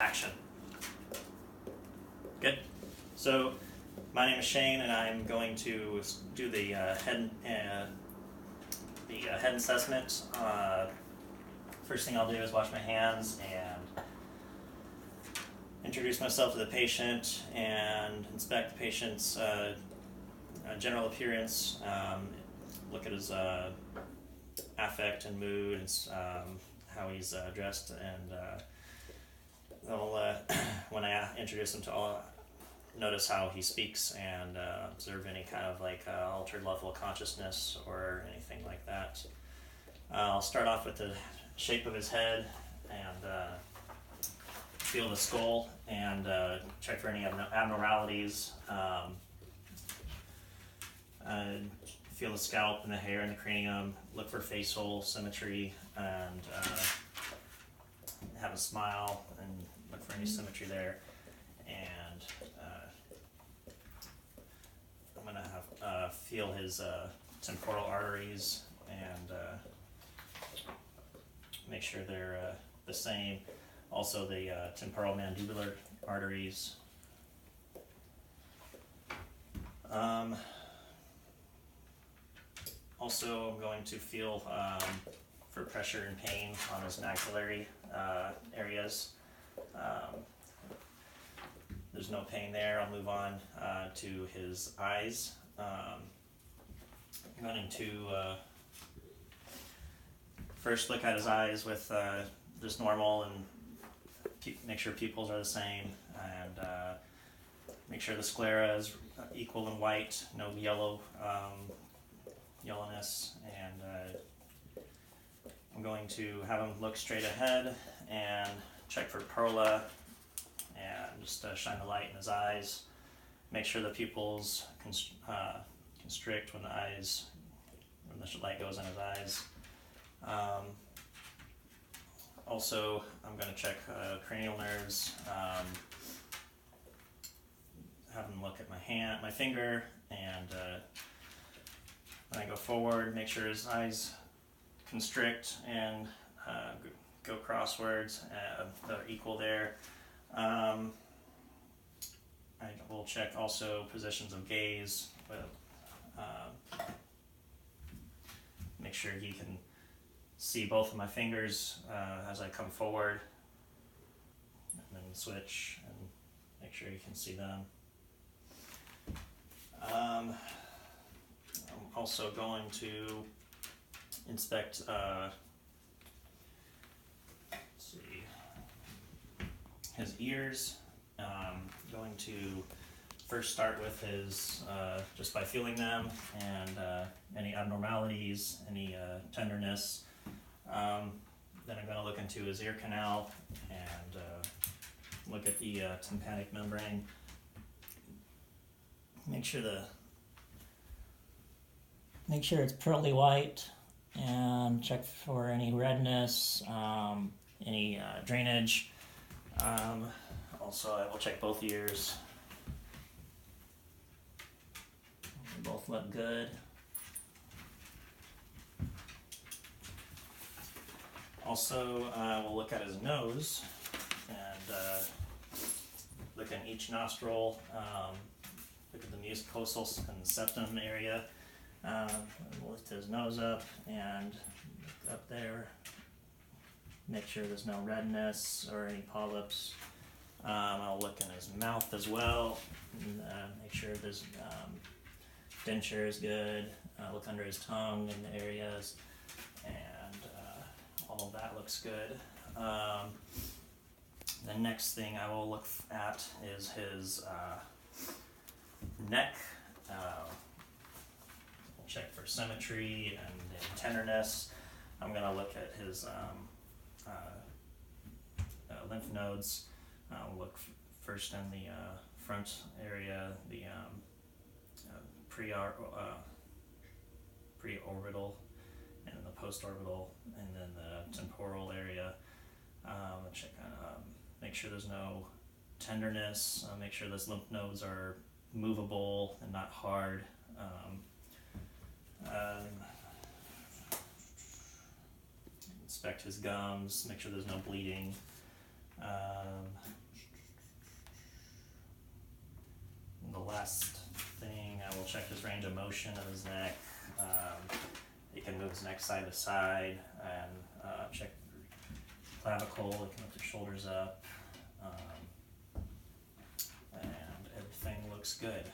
Action. Good. So, my name is Shane, and I'm going to do the head assessment. First thing I'll do is wash my hands and introduce myself to the patient and inspect the patient's general appearance. Look at his affect and mood and how he's dressed, and when I introduce him to notice how he speaks and observe any kind of altered level of consciousness or anything like that. I'll start off with the shape of his head and feel the skull and check for any abnormalities. Feel the scalp and the hair and the cranium, look for facial symmetry, and have a smile and look for any symmetry there. And I'm going to have feel his temporal arteries and make sure they're the same. Also the temporal mandibular arteries. Also, I'm going to feel for pressure and pain on his maxillary areas. There's no pain there. I'll move on to his eyes. I'm going to first look at his eyes with just normal and make sure pupils are the same, and make sure the sclera is equal and white, no yellowness, and I'm going to have him look straight ahead and check for pearla and just shine the light in his eyes. Make sure the pupils constrict when the light goes in his eyes. Also, I'm going to check cranial nerves. Have him look at my finger, and when I go forward, make sure his eyes constrict and go crosswards. They're equal there. I will check also positions of gaze. Make sure he can see both of my fingers as I come forward, and then switch and make sure you can see them. I'm also going to inspect his ears. Going to first start with his just by feeling them and any abnormalities, any tenderness. Then I'm going to look into his ear canal and look at the tympanic membrane. Make sure it's pearly white, and check for any redness, any drainage. Also, I will check both ears. They both look good. Also, we'll look at his nose and look in each nostril. Look at the mucosal and septum area. We'll lift his nose up and look up there. Make sure there's no redness or any polyps. I'll look in his mouth as well. And, make sure there's denture is good. Look under his tongue in the areas, and all of that looks good. The next thing I will look at is his neck. We'll check for symmetry and tenderness. I'm going to look at his lymph nodes. We'll look first in the front area, the preorbital, and then the postorbital, and then the temporal area. Check make sure there's no tenderness. Make sure those lymph nodes are movable and not hard. Inspect his gums, make sure there's no bleeding. last thing, I will check his range of motion of his neck. He can move his neck side to side, and check clavicle, he can lift his shoulders up, and everything looks good.